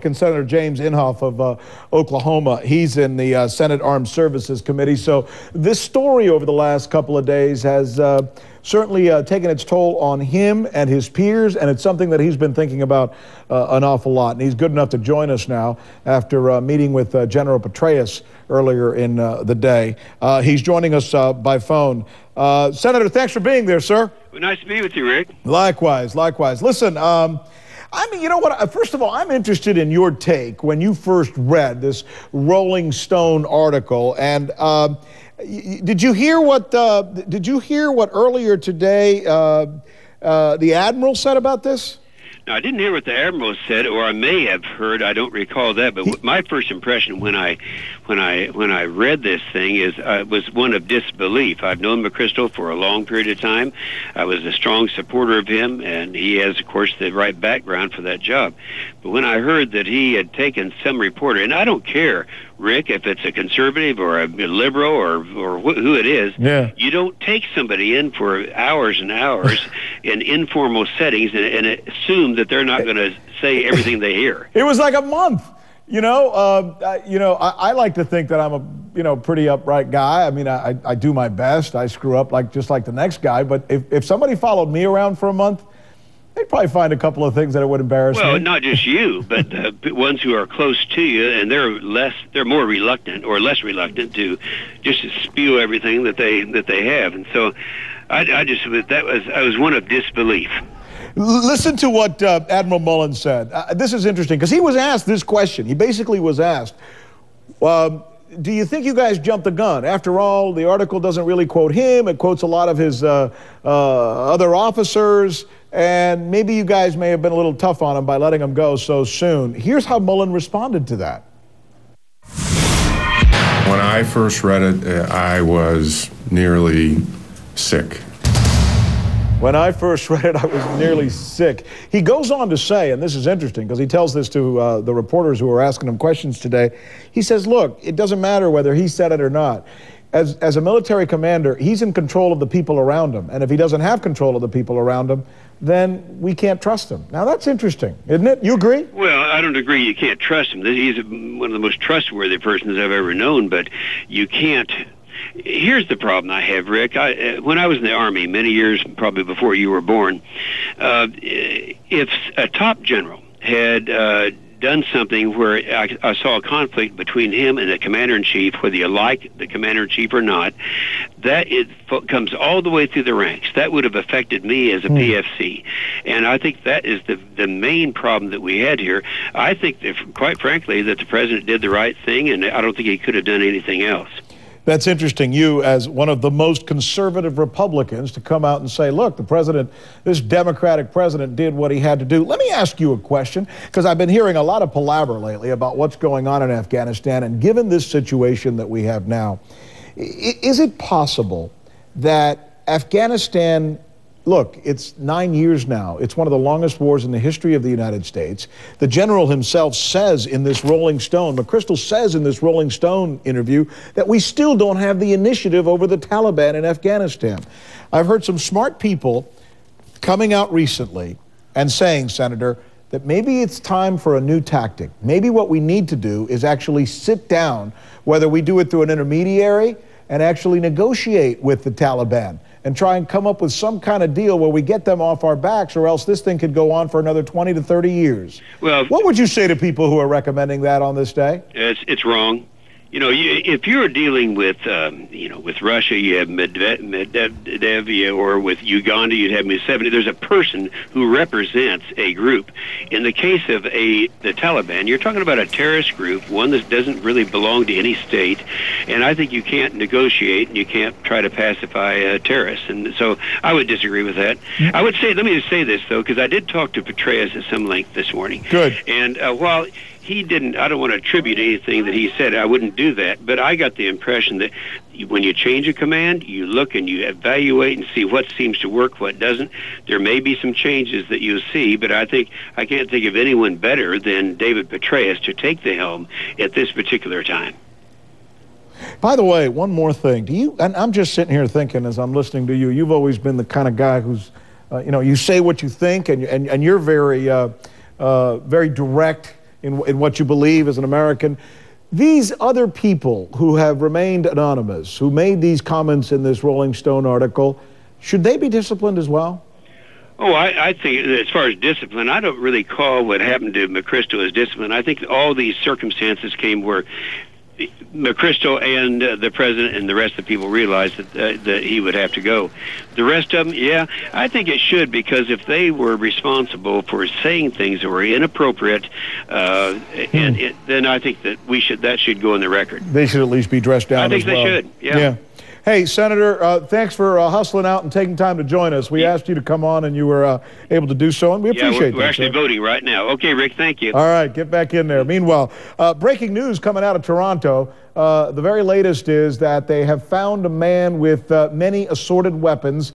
Republican Senator James Inhofe of Oklahoma. He's in the Senate Armed Services Committee. So this story over the last couple of days has certainly taken its toll on him and his peers, and it's something that he's been thinking about an awful lot. And he's good enough to join us now after meeting with General Petraeus earlier in the day. He's joining us by phone. Senator, thanks for being there, sir. Well, nice to be with you, Rick. Likewise, likewise. Listen, I mean, you know what? First of all, I'm interested in your take when you first read this Rolling Stone article. And did you hear what earlier today the Admiral said about this? Now, I didn't hear what the Admiral said, or I may have heard. I don't recall that. But my first impression when I read this thing was one of disbelief. I've known McChrystal for a long period of time. I was a strong supporter of him, and he has, of course, the right background for that job. But when I heard that he had taken some reporter, and I don't care, Rick, if it's a conservative or a liberal or who it is, yeah. You don't take somebody in for hours and hours in informal settings and assume that they're not going to say everything they hear. It was like a month. I like to think that I'm a pretty upright guy. I mean, I do my best. I screw up just like the next guy. But if somebody followed me around for a month, they'd probably find a couple of things that it would embarrass me. Well, not just you, but the ones who are close to you, and they're more reluctant or less reluctant to just spew everything that they have. And so, I was one of disbelief. Listen to what Admiral Mullen said. This is interesting because he was asked this question. He basically was asked, do you think you guys jumped the gun? After all, the article doesn't really quote him. It quotes a lot of his other officers, and maybe you guys may have been a little tough on him by letting him go so soon. Here's how Mullen responded to that. When I first read it, I was nearly sick. When I first read it, I was nearly sick. He goes on to say, and this is interesting because he tells this to the reporters who were asking him questions today. He says, look, it doesn't matter whether he said it or not. As a military commander, he's in control of the people around him. And if he doesn't have control of the people around him, then we can't trust him. Now, that's interesting, isn't it? You agree? Well, I don't agree you can't trust him. He's one of the most trustworthy persons I've ever known, but you can't. Here's the problem I have, Rick. When I was in the Army many years, probably before you were born, if a top general had done something where I saw a conflict between him and the commander-in-chief, whether you like the commander-in-chief or not, that it comes all the way through the ranks. That would have affected me as a PFC. And I think that is the main problem that we had here. I think, quite frankly, that the president did the right thing, and I don't think he could have done anything else. That's interesting, you as one of the most conservative Republicans to come out and say, look, the president, this Democratic president did what he had to do. Let me ask you a question, because I've been hearing a lot of palaver lately about what's going on in Afghanistan, and given this situation that we have now, is it possible that Afghanistan, look, it's 9 years now. It's one of the longest wars in the history of the United States. The general himself says in this Rolling Stone, McChrystal says in this Rolling Stone interview, that we still don't have the initiative over the Taliban in Afghanistan. I've heard some smart people coming out recently and saying, Senator, that maybe it's time for a new tactic. Maybe what we need to do is actually sit down, whether we do it through an intermediary, and actually negotiate with the Taliban and try and come up with some kind of deal where we get them off our backs, or else this thing could go on for another 20 to 30 years. Well, what would you say to people who are recommending that on this day? It's wrong. You know, if you're dealing with, with Russia, you have Medvedev, or with Uganda, you'd have Museveni. There's a person who represents a group. In the case of the Taliban, you're talking about a terrorist group, one that doesn't really belong to any state, and I think you can't negotiate and you can't try to pacify terrorists. And so I would disagree with that. I would say, let me just say this, though, because I did talk to Petraeus at some length this morning. Good. And while he didn't, I don't want to attribute anything that he said. I wouldn't do that. But I got the impression that when you change a command, you look and you evaluate and see what seems to work, what doesn't. There may be some changes that you'll see, but I can't think of anyone better than David Petraeus to take the helm at this particular time. By the way, one more thing. And I'm just sitting here thinking as I'm listening to you, you've always been the kind of guy who's, you say what you think, and you're very, very direct in what you believe as an American. These other people who have remained anonymous, who made these comments in this Rolling Stone article, should they be disciplined as well? Oh, I think as far as discipline, I don't really call what happened to McChrystal as discipline. I think all these circumstances came where McChrystal and the president and the rest of the people realized that he would have to go. The rest of them, yeah, I think it should, because if they were responsible for saying things that were inappropriate, then I think that should go on the record. They should at least be dressed down. I think as well. they should. Yeah. Hey, Senator, thanks for hustling out and taking time to join us. We asked you to come on, and you were able to do so, and we appreciate that. We're actually voting right now. Okay, Rick, thank you. All right, get back in there. Meanwhile, breaking news coming out of Toronto. The very latest is that they have found a man with many assorted weapons